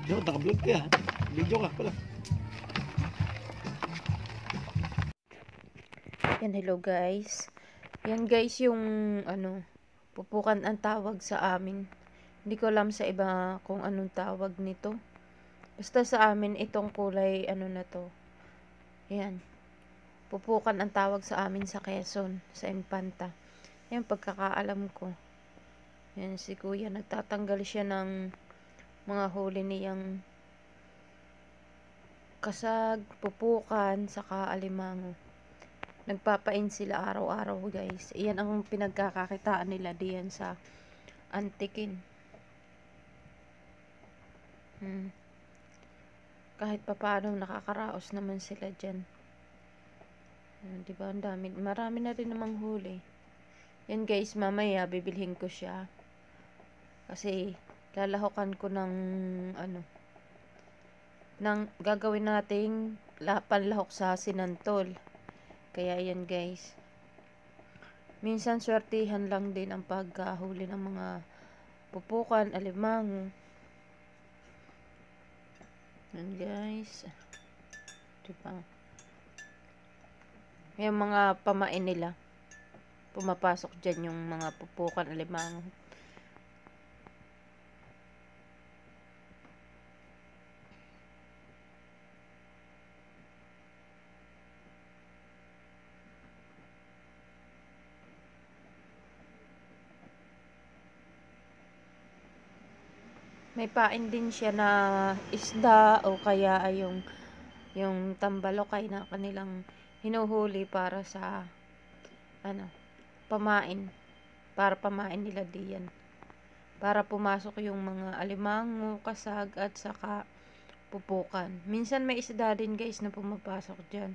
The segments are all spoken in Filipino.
No, naka-vlog ka. Video ka pala. Yan, hello guys. Yan guys yung pupukan ang tawag sa amin. Hindi ko alam sa iba kung anong tawag nito. Basta sa amin itong kulay na to. Yan. Pupukan ang tawag sa amin sa Quezon, sa Infanta. Yan pagkakaalam ko. Yan si Kuya nagtatanggal siya ng mga huli niyang kasag, pupukan, saka alimango. Nagpapain sila araw-araw guys. Iyan ang pinagkakakitaan nila diyan sa Antikin. Kahit papaano nakakaraos naman sila dyan. Diba ang dami. Marami na rin namang huli. Yan guys, mamaya bibilhin ko siya. Kasi lalahokan ko ng gagawin nating panlahok sa sinantol. Kaya yan guys. Minsan swertihan lang din ang pagkahuli ng mga pupukan, alimango. Yan guys. Diba? Yung mga pamain nila. Pumapasok dyan yung mga pupukan, alimango. May pain din siya na isda o kaya ay yung tambalokay na kanilang hinuhuli para sa pamain. Para pamain nila diyan. Para pumasok yung mga alimango, kasag at saka pupukan. Minsan may isda din guys na pumapasok diyan.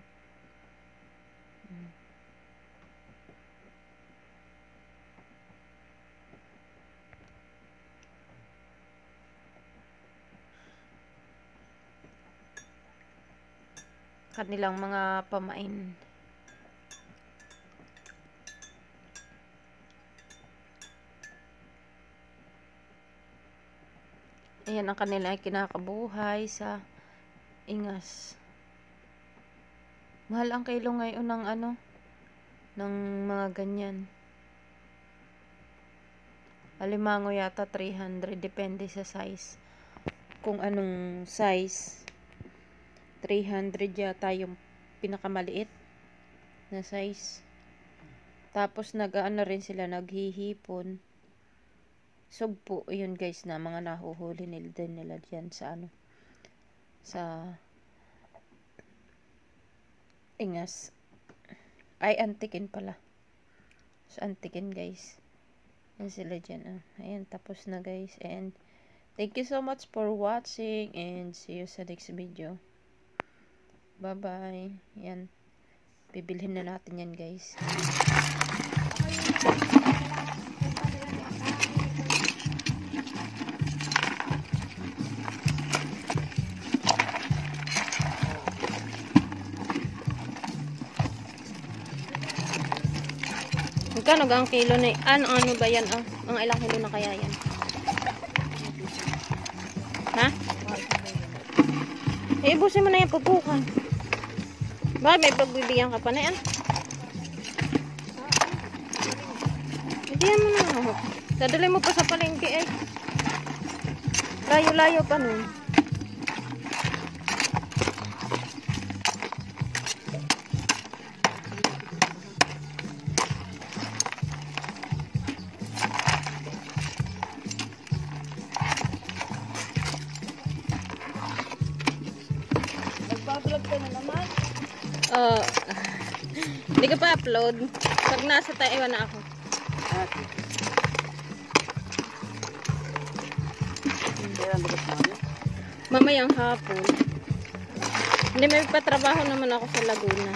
Kanilang mga pamain. Ayan ang kanila kinakabuhay sa ingas. Mahal ang kilo ngayon ng ng mga ganyan. Alimango yata 300, depende sa size. Kung anong size. 300 yata yung pinakamaliit na size. Tapos rin sila, naghihipon. Sugpo, yun guys na mga nahuhuli nila dyan sa sa ingas. Ay, Antikin pala. Sa Antikin guys. Yan sila dyan. Ayan, tapos na guys. And thank you so much for watching and see you sa next video. Bye-bye. Yan. Bibilhin na natin yan, guys. Magkano ang kilo na? Ano ba yan? Ang ilang kilo na kaya yan? Ha? Ibusin mo na yung pupukan. Bakit may pagbibigyan ka pa na yan? Bigyan mo na. Dadali mo pa sa palengke eh. Layo-layo pa nun. Nagpa-vlog ka na naman? Hindi ka pa upload. Pag nasa Taiwan na ako. Mamayang hapon. Hindi, may patrabaho naman ako sa Laguna.